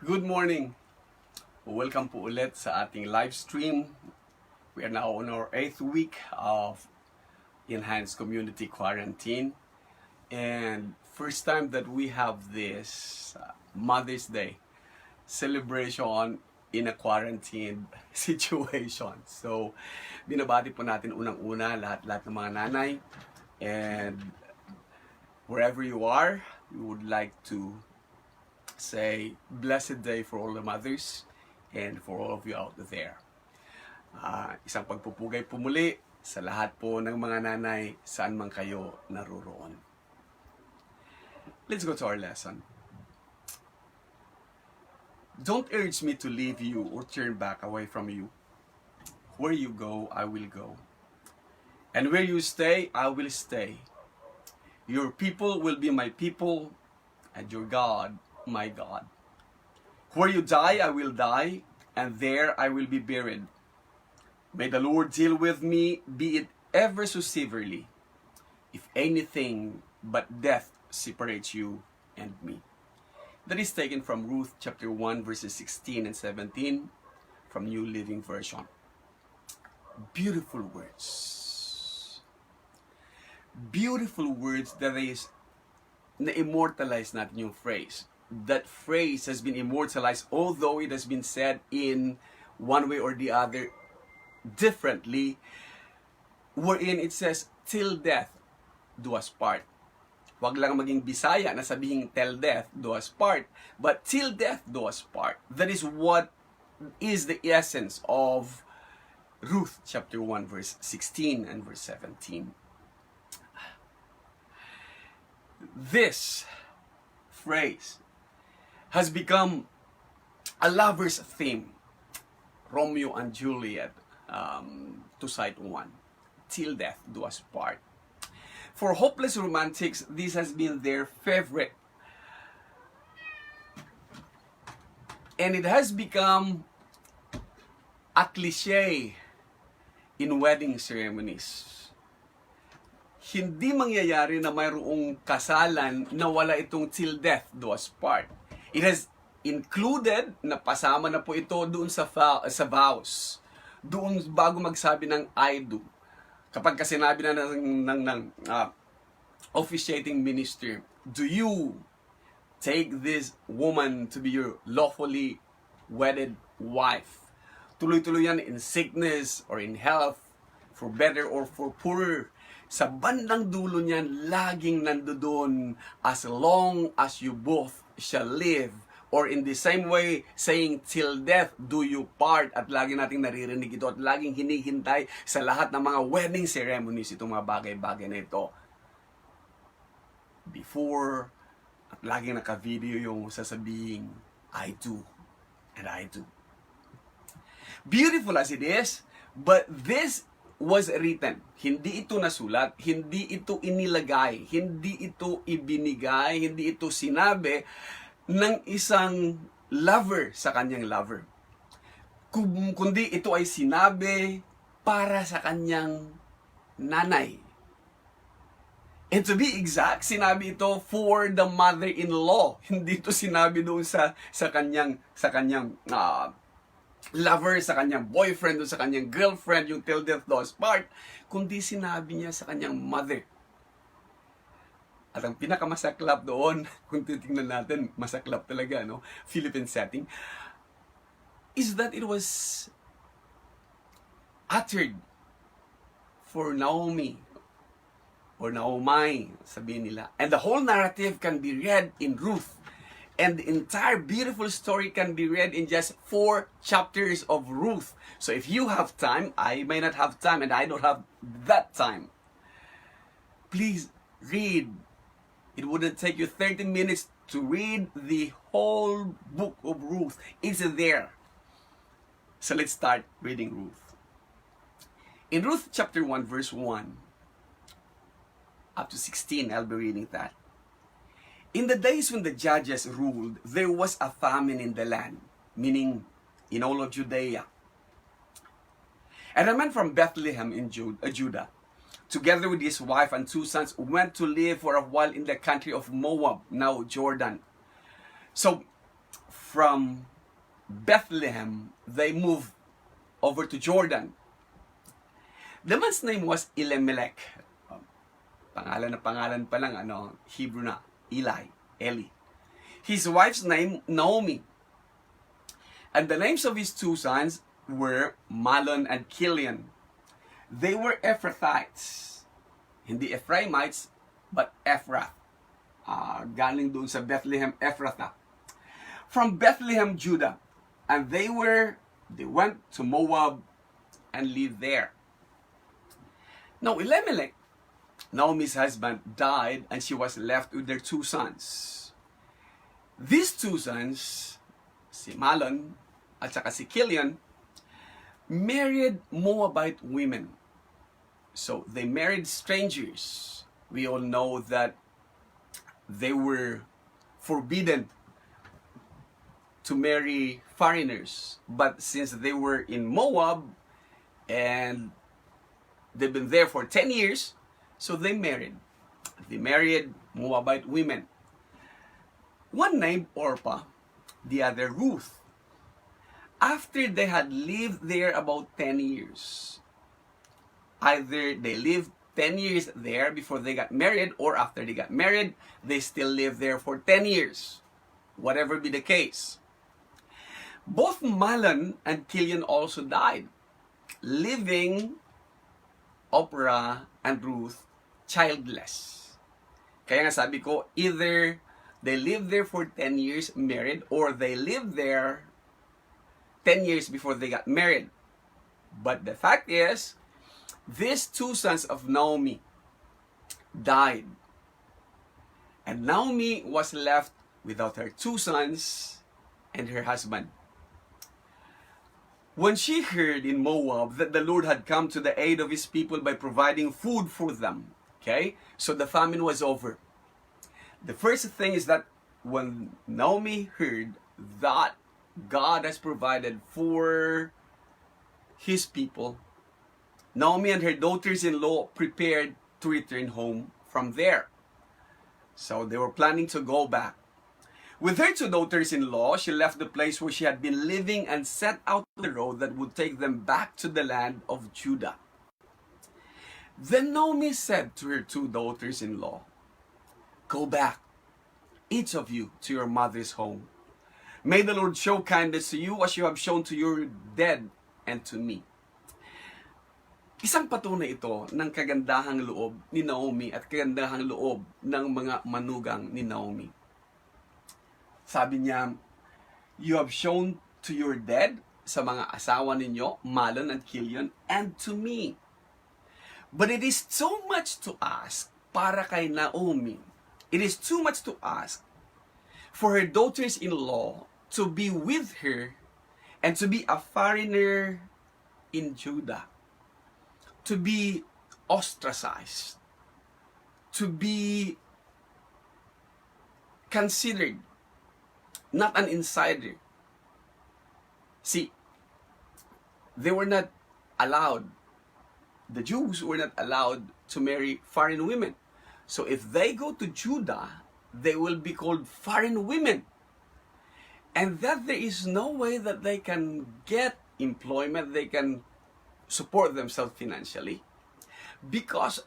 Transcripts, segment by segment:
Good morning! Welcome po ulit sa ating live stream. We are now on our 8th week of Enhanced Community Quarantine. And first time that we have this Mother's Day celebration in a quarantine situation. So, binabati po natin unang-una lahat-lahat ng mga nanay. And wherever you are, we would like to say blessed day for all the mothers and for all of you out there. Isang pagpupugay po muli sa lahat po ng mga nanay saan man kayo naroroon. Let's go to our lesson. Don't urge me to leave you or turn back away from you. Where you go, I will go. And where you stay, I will stay. Your people will be my people, and your God, my God. Where you die, I will die, and there I will be buried. May the Lord deal with me, be it ever so severely, if anything but death separates you and me. That is taken from Ruth chapter 1 verses 16 and 17 from New Living Version. Beautiful words. Beautiful words that is na-immortalize natin yung phrase. That phrase has been immortalized, although it has been said in one way or the other differently, wherein it says, till death do us part. Wag lang maging Bisaya na sabihin till death do us part, but till death do us part. That is what is the essence of Ruth chapter 1 verse 16 and verse 17. This phrase has become a lover's theme. Romeo and Juliet, to cite one. Till death do us part. For hopeless romantics, this has been their favorite. And it has become a cliche in wedding ceremonies. Hindi mangyayari na mayroong kasalan na wala itong till death do us part. It has included, na pasama na po ito doon sa vows. Doon bago magsabi ng I do. Kapag kasi sinabi na ng officiating minister, do you take this woman to be your lawfully wedded wife? Tuloy-tuloy yan in sickness or in health, for better or for poorer. Sa bandang dulo niyan, laging nandoon, as long as you both shall live. Or in the same way, saying, till death do you part. At lagi nating naririnig ito at laging hinihintay sa lahat ng mga wedding ceremonies itong mga bagay-bagay na ito. Before, at laging naka-video yung sasabing, I do, and I do. Beautiful as it is, but this was written. Hindi ito nasulat, hindi ito inilagay, hindi ito ibinigay, hindi ito sinabi ng isang lover sa kanyang lover. Kundi ito ay sinabi para sa kanyang nanay. And to be exact, sinabi ito for the mother-in-law. Hindi ito sinabi doon sa kanyang lover, sa kanyang boyfriend, o sa kanyang girlfriend, yung till death do us part, kundi sinabi niya sa kanyang mother. At ang pinakamasaklap doon, kung titingnan natin, masaklap talaga, no? Philippine setting, is that it was uttered for Naomi, or Naomi, sabihin nila. And the whole narrative can be read in Ruth. And the entire beautiful story can be read in just 4 chapters of Ruth. So if you have time, I may not have time, and I don't have that time. Please read. It wouldn't take you 30 minutes to read the whole book of Ruth. It's there. So let's start reading Ruth. In Ruth chapter 1 verse 1 up to 16, I'll be reading that. In the days when the judges ruled, there was a famine in the land, meaning in all of Judea. And a man from Bethlehem in Judah, together with his wife and 2 sons, went to live for a while in the country of Moab, now Jordan. So, from Bethlehem, they moved over to Jordan. The man's name was Elimelech. Pangalan na pangalan pa lang, Hebrew na, Eli. His wife's name, Naomi. And the names of his two sons were Mahlon and Chilion. They were Ephrathites. Hindi Ephraimites, but Ephrath. Galing doon sa Bethlehem, Ephrathah. From Bethlehem, Judah. And they went to Moab and lived there. Now, Elimelech, Naomi's husband, died and she was left with their two sons. These two sons, si Mahlon at saka si Chilion, married Moabite women. So, they married strangers. We all know that they were forbidden to marry foreigners. But since they were in Moab, and they've been there for 10 years, so they married. They married Moabite women. One named Orpah, the other Ruth. After they had lived there about 10 years, either they lived 10 years there before they got married, or after they got married, they still lived there for 10 years. Whatever be the case. Both Mahlon and Chilion also died, leaving Orpah and Ruth childless. Kaya nga sabi ko, either they lived there for 10 years married, or they lived there 10 years before they got married. But the fact is, these two sons of Naomi died. And Naomi was left without her two sons and her husband. When she heard in Moab that the Lord had come to the aid of his people by providing food for them, okay? So the famine was over. The first thing is that when Naomi heard that God has provided for his people, Naomi and her daughters-in-law prepared to return home from there. So they were planning to go back. With her two daughters-in-law, she left the place where she had been living and set out the road that would take them back to the land of Judah. Then Naomi said to her two daughters-in-law, "Go back, each of you, to your mother's home. May the Lord show kindness to you as you have shown to your dead and to me." Isang patunay ito ng kagandahang loob ni Naomi at kagandahang loob ng mga manugang ni Naomi. Sabi niya, "You have shown to your dead," sa mga asawa ninyo, Mahlon and Chilion, "and to me." But it is too much to ask para kay Naomi. It is too much to ask for her daughters-in-law to be with her and to be a foreigner in Judah, to be ostracized, to be considered not an insider. See, they were not allowed, the Jews were not allowed to marry foreign women. So if they go to Judah, they will be called foreign women. And that there is no way that they can get employment, they can support themselves financially, because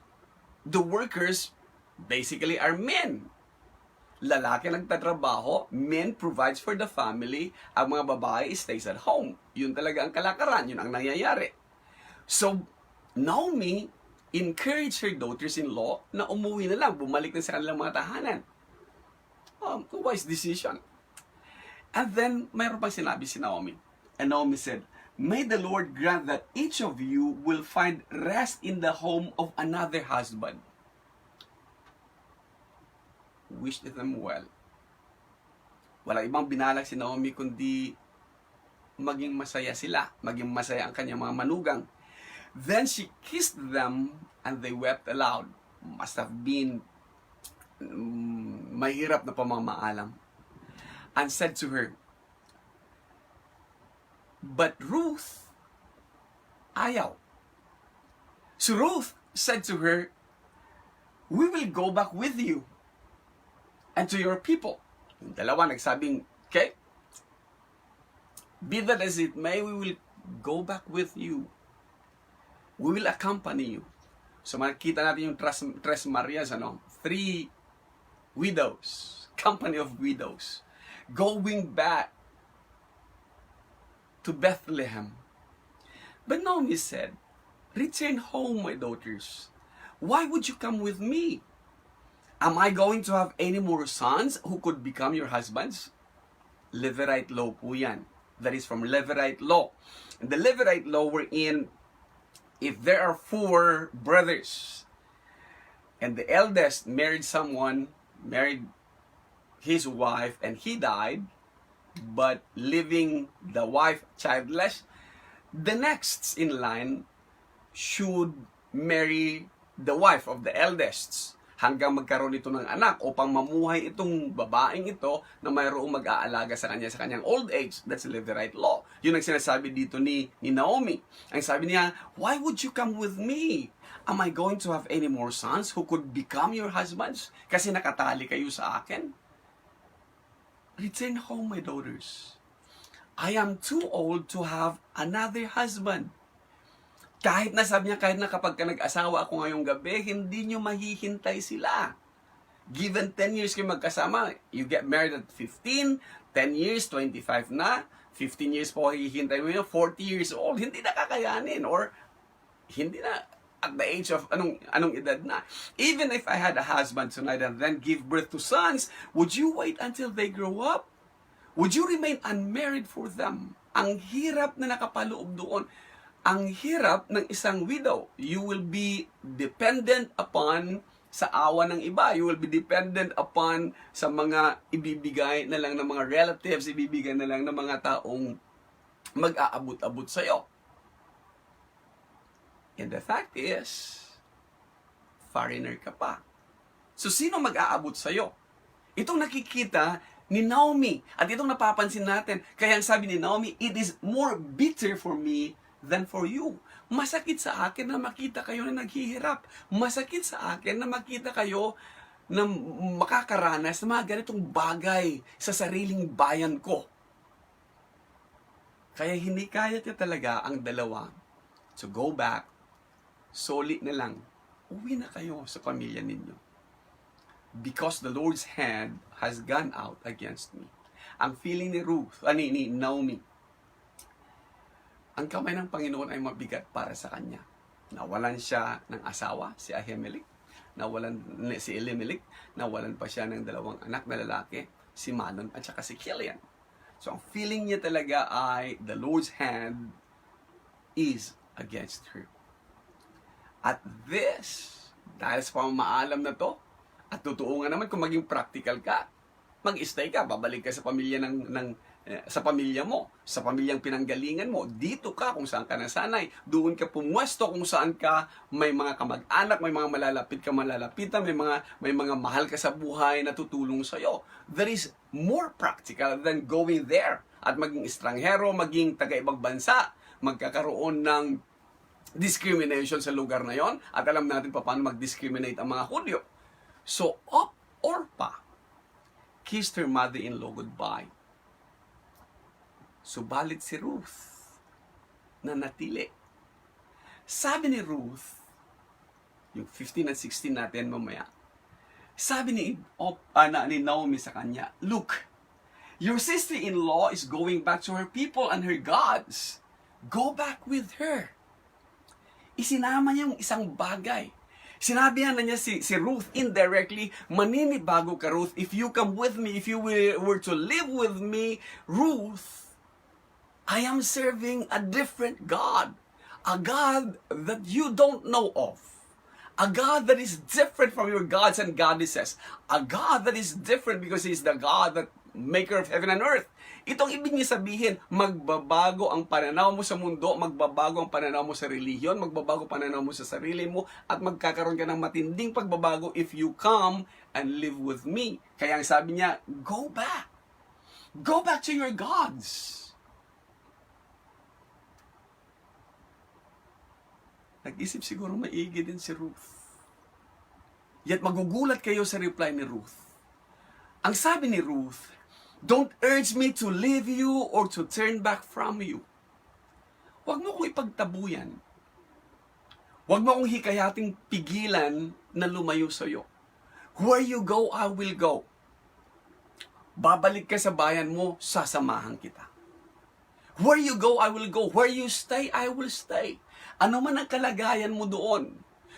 the workers basically are men. Lalaki nagtatrabaho, men provides for the family, ang mga babae stays at home. Yun talaga ang kalakaran, yun ang nangyayari. So, Naomi encouraged her daughters-in-law na umuwi na lang, bumalik na sa kanilang mga tahanan. Wise decision. And then, mayroon pang sinabi si Naomi. And Naomi said, "May the Lord grant that each of you will find rest in the home of another husband." Wish them well. Wala ibang binalak si Naomi kundi maging masaya sila, maging masaya ang kanyang mga manugang. Then she kissed them and they wept aloud. Must have been mahirap na pamamaalam. And said to her, "But Ruth, ayaw." So Ruth said to her, "We will go back with you and to your people." Yung dalawa nagsabing, "Okay, Be that as it may, we will go back with you. We will accompany you. So makikita natin yung Tres Marias, three widows, company of widows, going back to Bethlehem. But Naomi said, return home, my daughters. Why would you come with me? Am I going to have any more sons who could become your husbands? Levirate law po yan. That is from Levirate law. And the Levirate law wherein if there are 4 brothers and the eldest married his wife and he died, but leaving the wife childless, the next in line should marry the wife of the eldest hanggang magkaroon ito ng anak upang mamuhay itong babaeng ito na mayroong mag-aalaga sa kanyang old age. That's the Levirate law. Yun ang sinasabi dito ni Naomi. Ang sabi niya, why would you come with me? Am I going to have any more sons who could become your husbands? Kasi nakatali kayo sa akin? Return home, my daughters. I am too old to have another husband. Kahit na sabi niya, kahit na kapag nag-asawa ako ngayong gabi, hindi nyo mahihintay sila. Given 10 years kayo magkasama, you get married at 15, 10 years, 25 na, 15 years po hihintay mo yun, 40 years old, hindi na kakayanin, or hindi na at the age of, anong edad na. Even if I had a husband tonight and then give birth to sons, would you wait until they grow up? Would you remain unmarried for them? Ang hirap na nakapaloob doon. Ang hirap ng isang widow. You will be dependent upon sa awa ng iba. You will be dependent upon sa mga ibibigay na lang ng mga relatives, ibibigay na lang ng mga taong mag-aabot-abot sa'yo. And the fact is, foreigner ka pa. So, sino mag-aabot sa'yo? Itong nakikita ni Naomi. At itong napapansin natin. Kaya ang sabi ni Naomi, it is more bitter for me than for you. Masakit sa akin na makita kayo na naghihirap. Masakit sa akin na makita kayo na makakaranas ng mga ganitong bagay sa sariling bayan ko. Kaya hindi kaya niya talaga ang dalawa. So go back, solid na lang, uwi na kayo sa pamilya ninyo. Because the Lord's hand has gone out against me. Ang feeling ni ni Naomi, ang kamay ng Panginoon ay mabigat para sa kanya. Nawalan siya ng asawa, si Ahimelech. Nawalan si Elimelech. Nawalan pa siya ng 2 anak na lalaki, si Manon at saka si Kilian. So ang feeling niya talaga ay the Lord's hand is against her. At this, dahil sa pamamaalam na to, at totoo nga naman kung maging practical ka, mag-stay ka, babalik ka sa pamilya sa pamilya mo, sa pamilyang pinanggalingan mo, dito ka kung saan ka nasanay, doon ka pumwesto kung saan ka may mga kamag-anak, may mga malalapitan, may mga mahal ka sa buhay na tutulong sa iyo. That is more practical than going there at maging estranghero, maging taga-ibang bansa, magkakaroon ng discrimination sa lugar na yon, at alam natin paano mag-discriminate ang mga Hudyo. So, Orpah kissed her mother-in-law goodbye. Subalit si Ruth na natili. Sabi ni Ruth, yung 15 at 16 natin mamaya, sabi ni Naomi sa kanya, look, your sister-in-law is going back to her people and her gods. Go back with her. Isinama niya yung isang bagay. Sinabihan na niya si Ruth indirectly, maninibago ka Ruth, if you come with me, if you were to live with me, Ruth, I am serving a different God. A God that you don't know of. A God that is different from your gods and goddesses. A God that is different because He is the God that maker of heaven and earth. Itong ibig niya sabihin, magbabago ang pananaw mo sa mundo, magbabago ang pananaw mo sa relihiyon, magbabago ang pananaw mo sa sarili mo, at magkakaroon ka ng matinding pagbabago if you come and live with me. Kaya ang sabi niya, go back. Go back to your gods. Nag-isip siguro maigi din si Ruth. Yet magugulat kayo sa reply ni Ruth. Ang sabi ni Ruth, Don't urge me to leave you or to turn back from you. Huwag mo kong ipagtabuyan. Huwag mo kong hikayating pigilan na lumayo sa iyo. Where you go, I will go. Babalik ka sa bayan mo, sasamahan kita. Where you go, I will go. Where you stay, I will stay. Ano man ang kalagayan mo doon,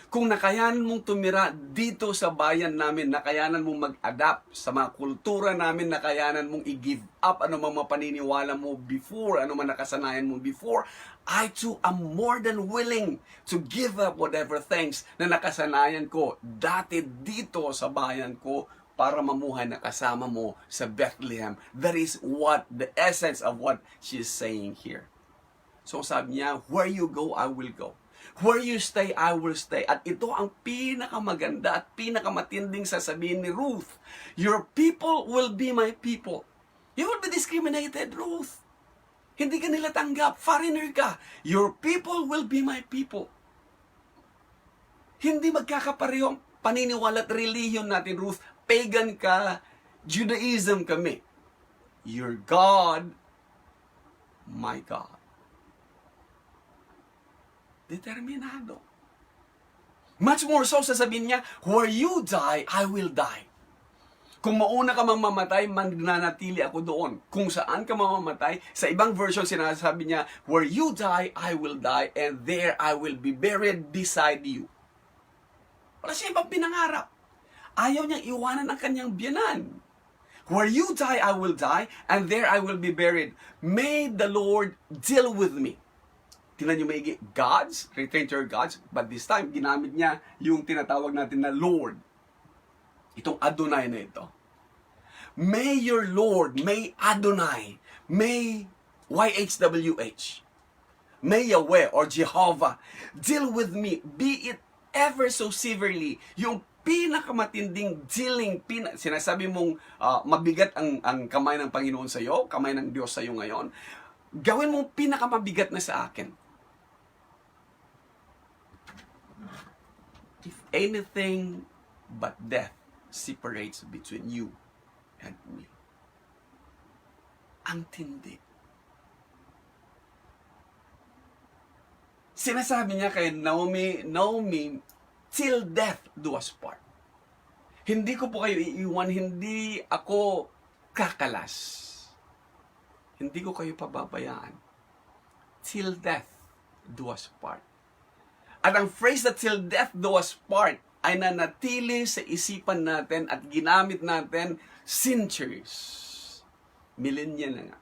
kung nakayanan mong tumira dito sa bayan namin, nakayanan mong mag-adapt sa mga kultura namin, nakayanan mong i-give up ano mang mapaniniwala mo before, ano man nakasanayan mo before, I too am more than willing to give up whatever things na nakasanayan ko dati dito sa bayan ko para mamuhay na kasama mo sa Bethlehem. That is what the essence of what she is saying here. So sabi niya, where you go, I will go. Where you stay, I will stay. At ito ang pinakamaganda at pinakamatinding sasabihin ni Ruth. Your people will be my people. You will be discriminated, Ruth. Hindi ka nila tanggap. Foreigner ka. Your people will be my people. Hindi magkakapareho ang paniniwala at religion natin, Ruth. Pagan ka, Judaism kami. Your God, my God. Determinado. Much more so, sasabihin niya, where you die, I will die. Kung mauna ka mamamatay, mananatili ako doon. Kung saan ka mamamatay, sa ibang version sinasabi niya, where you die, I will die, and there I will be buried beside you. Wala siya ibang pinangarap. Ayaw niyang iwanan ang kanyang biyanan. Where you die, I will die, and there I will be buried. May the Lord deal with me. Tingnan niyo maigi, gods, return to your gods, but this time, ginamit niya yung tinatawag natin na Lord. Itong Adonai na ito. May your Lord, may Adonai, may YHWH, may Yahweh or Jehovah, deal with me, be it ever so severely, yung pinakamatinding dealing, sinasabi mong mabigat ang kamay ng Panginoon sa iyo, kamay ng Diyos sa iyo ngayon, gawin mong pinakamabigat na sa akin. If anything but death separates between you and me. Ang tindi. Sinasabi niya kay Naomi, till death do us part. Hindi ko po kayo iiwan, hindi ako kakalas. Hindi ko kayo pababayaan. Till death do us part. At ang phrase na till death do us part ay nanatili sa isipan natin at ginamit natin centuries. Millennia na nga.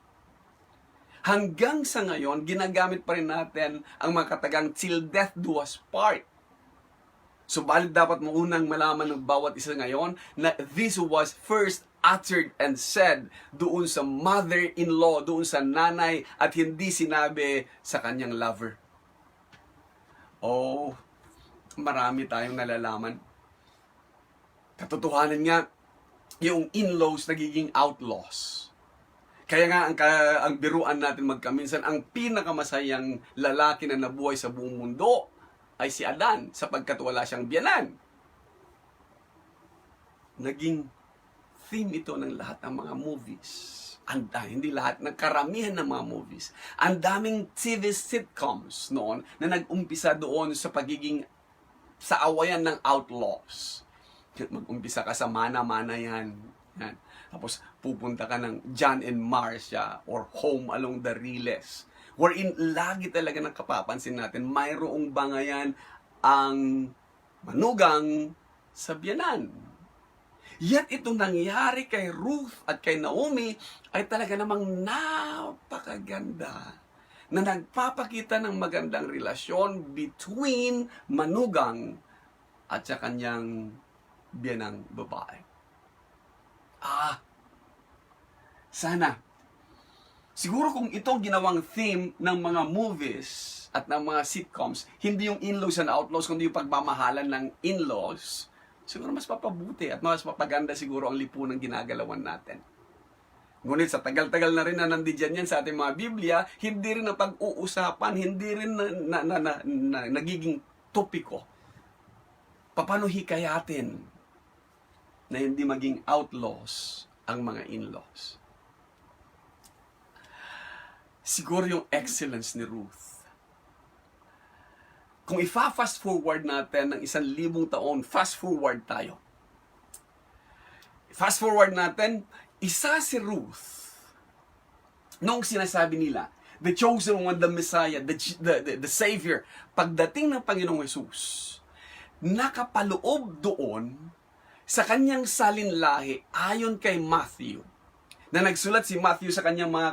Hanggang sa ngayon, ginagamit pa rin natin ang mga katagang till death do us part. Subalit dapat mo unang malaman ng bawat isa ngayon na this was first uttered and said doon sa mother-in-law, doon sa nanay, at hindi sinabi sa kanyang lover. Oh, marami tayong nalalaman. Katotohanan nga, yung in-laws nagiging outlaws. Kaya nga ang biruan natin magkaminsan, ang pinakamasayang lalaki na nabuhay sa buong mundo ay si Adan sapagkat wala siyang biyanan. Naging theme ito ng lahat ng mga movies. Hindi lahat, ng karamihan ng mga movies. Ang daming TV sitcoms noon na nag-umpisa doon sa pagiging sa awayan ng outlaws. Mag-umpisa ka sa Mana-Mana yan. Tapos pupunta ka ng John and Marcia or Home Along the Riles. Wherein lagi talaga ng kapapansin natin, mayroong bangayan ang manugang sa biyanan. Yet itong nangyari kay Ruth at kay Naomi ay talaga namang napakaganda na nagpapakita ng magandang relasyon between manugang at sa kanyang biyanang babae. Sana. Siguro kung ito ginawang theme ng mga movies at ng mga sitcoms, hindi yung in-laws and outlaws, kundi yung pagmamahalan ng in-laws, siguro mas papabuti at mas mapaganda siguro ang lipunang ginagalawan natin. Ngunit sa tagal-tagal na rin na nandiyan yan sa ating mga Biblia, hindi rin na pag-uusapan, hindi rin na nagiging topiko. Paano hikayatin na hindi maging outlaws ang mga in-laws? siguro yung excellence ni Ruth. Kung ifa-fast forward natin ng 1,000 taon, fast forward tayo. Fast forward natin, isa si Ruth, noong sinasabi nila, the chosen one, the Messiah, the Savior, pagdating ng Panginoong Jesus, nakapaloob doon sa kanyang salinlahi ayon kay Matthew, na nagsulat si Matthew sa kanyang mga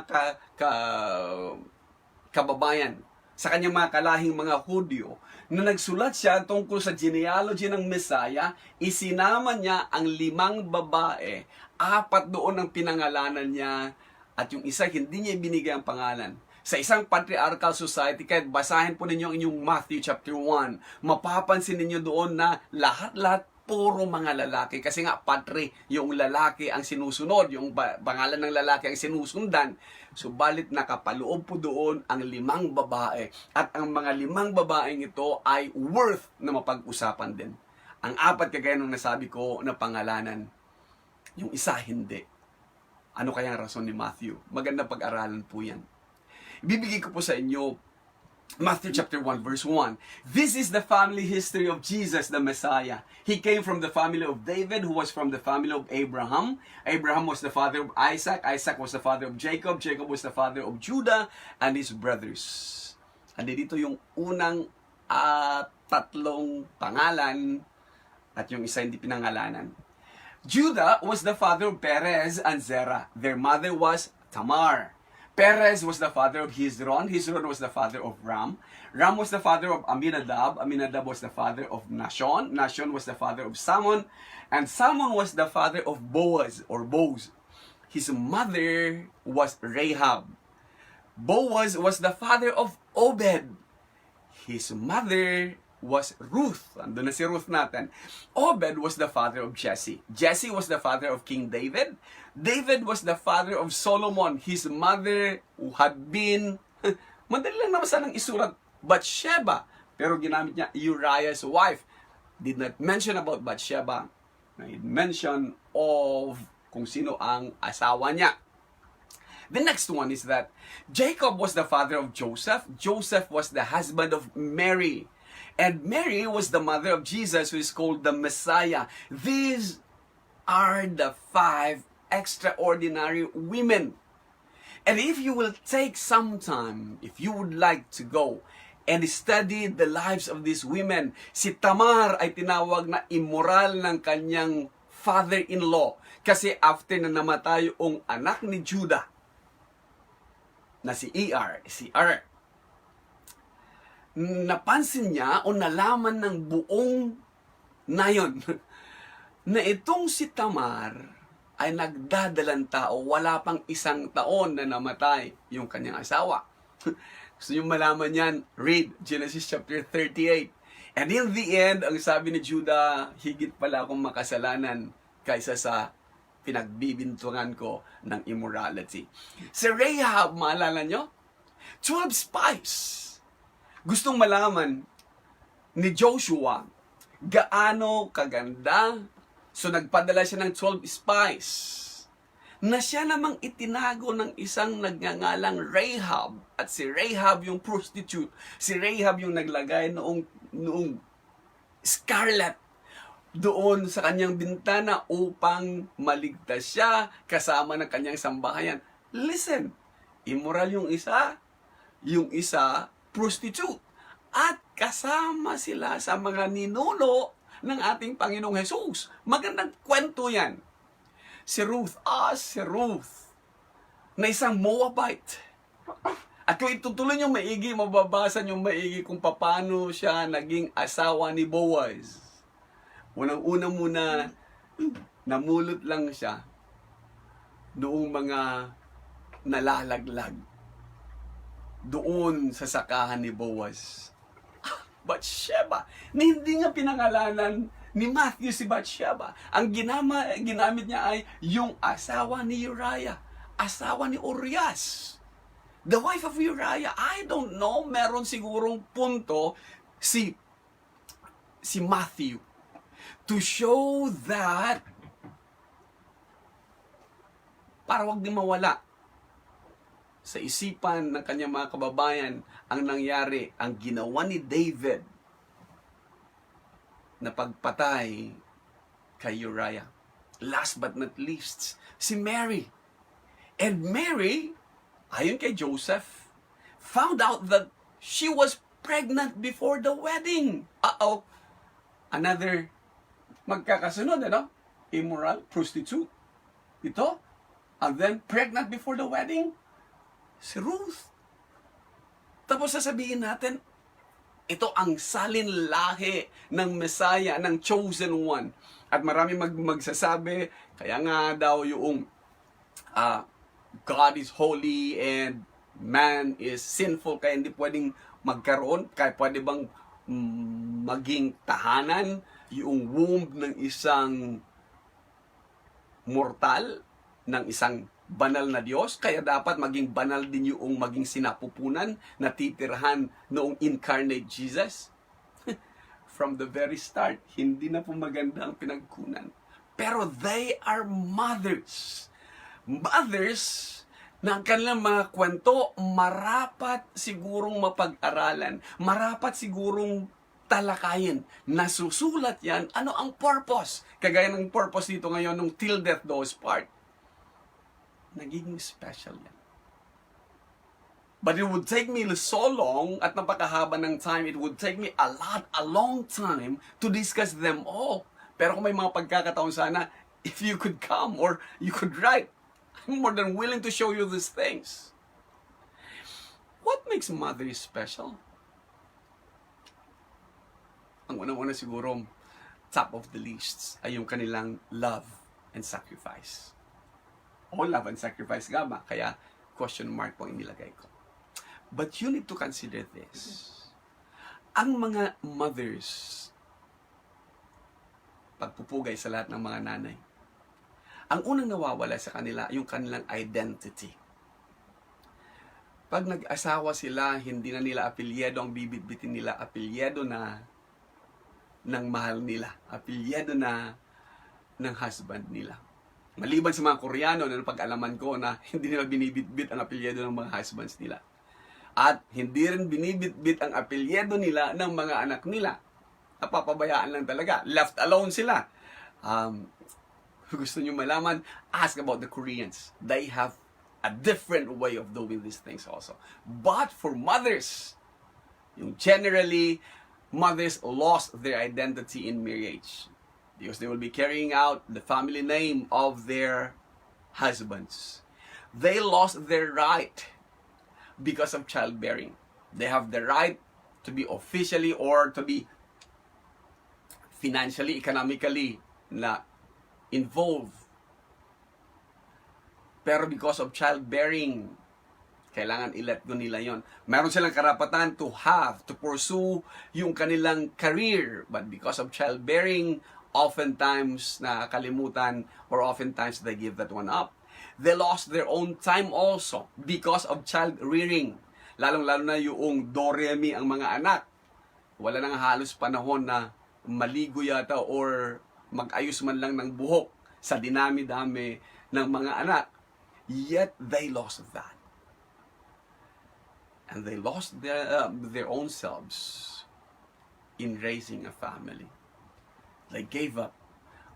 kababayan, sa kanyang mga kalahing mga Hudyo, na nagsulat siya tungkol sa genealogy ng Messiah, isinama niya ang 5 babae, 4 doon ang pinangalanan niya, at yung isa hindi niya binigay ang pangalan. Sa isang patriarchal society, kahit basahin po ninyo ang inyong Matthew chapter 1, mapapansin ninyo doon na lahat-lahat puro mga lalaki. Kasi nga, patri, yung lalaki ang sinusunod, yung pangalan ng lalaki ang sinusundan. Subalit nakapaloob po doon ang 5 babae. At ang mga 5 babaeng ito ay worth na mapag-usapan din. Ang 4, kagaya nung nasabi ko na pangalanan. Yung isa, hindi. Ano kaya ang rason ni Matthew? Maganda pag-aralan po yan. Ibibigay ko po sa inyo Matthew chapter 1 verse 1. This is the family history of Jesus the Messiah. He came from the family of David, who was from the family of Abraham. Abraham was the father of Isaac. Isaac was the father of Jacob. Jacob was the father of Judah and his brothers. And dito yung unang 3 pangalan at yung isa hindi pinangalanan. Judah was the father of Perez and Zerah. Their mother was Tamar. Perez was the father of Hezron. Hezron was the father of Ram. Ram was the father of Aminadab. Aminadab was the father of Nashon. Nashon was the father of Salmon. And Salmon was the father of Boaz or Boaz. His mother was Rahab. Boaz was the father of Obed. His mother was Ruth. Andun na si Ruth natin. Obed was the father of Jesse. Jesse was the father of King David. David was the father of Solomon. His mother had been, madali lang naman sanang isurat, Bathsheba. Pero ginamit niya Uriah's wife. Did not mention about Bathsheba. It mentioned of kung sino ang asawa niya. The next one is that Jacob was the father of Joseph. Joseph was the husband of Mary. And Mary was the mother of Jesus, who is called the Messiah. These are the 5 extraordinary women. And if you will take some time, if you would like to go and study the lives of these women, si Tamar ay tinawag na immoral ng kanyang father-in-law. Kasi after na namatay yung anak ni Judah, na si Er, napansin niya o nalaman ng buong nayon na itong si Tamar ay nagdadalang tao, wala pang 1 taon na namatay yung kanyang asawa. Gusto nyo malaman yan, read Genesis chapter 38. And in the end, ang sabi ni Judah, higit pala akong makasalanan kaysa sa pinagbibintungan ko ng immorality. Si Rahab, maalala nyo? 12 spies. Gustong malaman ni Joshua gaano kaganda. So nagpadala siya ng 12 spies na siya namang itinago ng isang nagngangalang Rahab. At si Rahab yung prostitute. Si Rahab yung naglagay noong scarlet doon sa kanyang bintana upang maligtas siya kasama ng kanyang sambahayan. Listen, immoral yung isa prostitute. At kasama sila sa mga ninuno ng ating Panginoong Jesus. Magandang kwento yan. Si Ruth, na isang Moabite. At kung itutuloy nyo maigi, mababasa nyo maigi kung paano siya naging asawa ni Boaz. Unang-una muna, namulot lang siya noong mga nalalaglag doon sa sakahan ni Boaz. Bathsheba, na hindi nga pinangalanan ni Matthew si Bathsheba. Ang ginamit niya ay yung asawa ni Uriah, asawa ni Urias, the wife of Uriah. I don't know, meron sigurong punto si Matthew to show that para wag din mawala sa isipan ng kanyang mga kababayan ang nangyari, ang ginawa ni David na pagpatay kay Uriah. Last but not least, si Mary. And Mary, ayon kay Joseph, found out that she was pregnant before the wedding. Another magkakasunod, immoral, prostitute. Ito. And then, pregnant before the wedding, si Ruth. Tapos sasabihin natin, ito ang salin lahi ng Messiah, ng chosen one. At marami magsasabi, kaya nga daw yung God is holy and man is sinful, kaya hindi pwedeng magkaroon, kaya pwede bang maging tahanan yung womb ng isang mortal, ng isang banal na Diyos, kaya dapat maging banal din yung maging sinapupunan na titirhan noong incarnate Jesus. From the very start, hindi na po maganda ang pinagkunan. Pero they are mothers. Mothers na ang kanilang mga kwento marapat sigurong mapag-aralan, marapat sigurong talakayin. Nasusulat yan, ano ang purpose? Kagaya ng purpose dito ngayon, nung till death do us part. Nagiging special yan. But it would take me so long, at napakahaba ng time, it would take me a long time to discuss them all. Pero kung may mga pagkakataon sana, if you could come or you could write, I'm more than willing to show you these things. What makes mother special? Ang unang-una siguro, top of the list, ay yung kanilang love and sacrifice. O love and sacrifice gama, kaya question mark po ang nilagay ko. But you need to consider this. Ang mga mothers, pagpupugay sa lahat ng mga nanay, ang unang nawawala sa kanila, yung kanilang identity. Pag nag-asawa sila, hindi na nila apelyedo ang bibitbitin nila, apelyedo na ng mahal nila, apelyedo na ng husband nila. Maliban sa mga Koreano, na pag-alaman ko na hindi nila binibitbit ang apelyedo ng mga husbands nila. At hindi rin binibitbit ang apelyedo nila ng mga anak nila. Napapabayaan lang talaga. Left alone sila. Gusto nyo malaman, ask about the Koreans. They have a different way of doing these things also. But for mothers, generally, mothers lost their identity in marriage. Because they will be carrying out the family name of their husbands. They lost their right because of childbearing. They have the right to be officially or to be financially, economically involved. Pero because of childbearing, kailangan i-let go nila yon. Meron silang karapatan to pursue yung kanilang career. But because of childbearing, oftentimes nakakalimutan or oftentimes they give that one up. They lost their own time also because of child rearing. Lalong-lalo na yung do-re-mi ang mga anak. Wala nang halos panahon na maligo yata or mag-ayos man lang ng buhok sa dinami-dami ng mga anak. Yet they lost that. And they lost their own selves in raising a family. They gave up.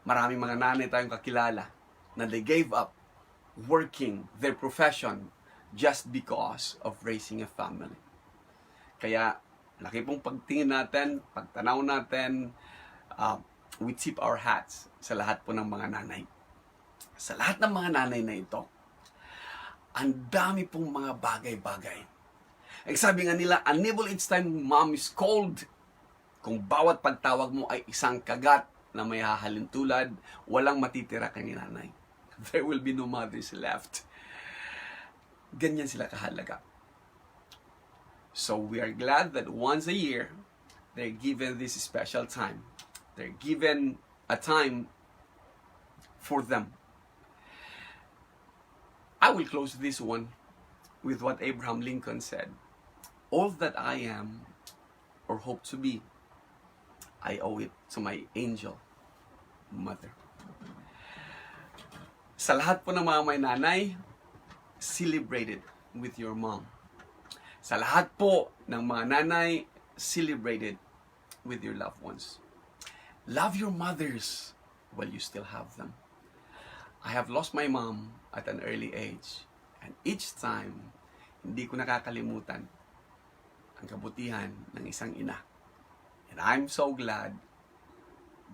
Maraming mga nanay tayong kakilala na they gave up working their profession just because of raising a family. Kaya, laki pong pagtingin natin, pagtanaw natin, we tip our hats sa lahat po ng mga nanay. Sa lahat ng mga nanay na ito, ang dami pong mga bagay-bagay. Sabi nga nila, a nibble each time mom is cold. Kung bawat pagtawag mo ay isang kagat na may hahalintulad, walang matitira kay nanay. There will be no mothers left. Ganyan sila kahalaga. So we are glad that once a year, they're given this special time. They're given a time for them. I will close this one with what Abraham Lincoln said. All that I am or hope to be, I owe it to my angel mother. Sa lahat po ng mga may nanay, celebrate it. with your mom. Sa lahat po ng mga nanay, celebrate it with your loved ones. Love your mothers while you still have them. I have lost my mom at an early age, and each time, hindi ko nakakalimutan ang kabutihan ng isang ina. And I'm so glad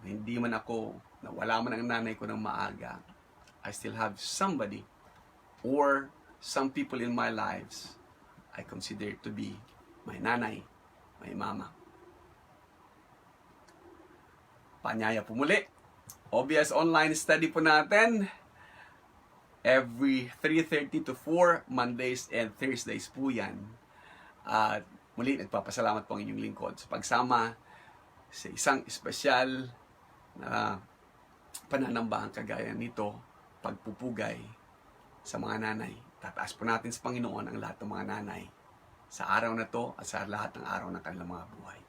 na hindi man ako, na wala man ang nanay ko ng maaga, I still have somebody or some people in my lives I consider to be my nanay, my mama. Paanyaya po muli. OBS online study po natin. Every 3:30 to 4, Mondays and Thursdays po yan. At muli, nagpapasalamat po ang inyong lingkod sa pagsama sa isang espesyal na pananambahang kagaya nito, pagpupugay sa mga nanay. Tataas po natin sa Panginoon ang lahat ng mga nanay sa araw na to at sa lahat ng araw ng kanilang mga buhay.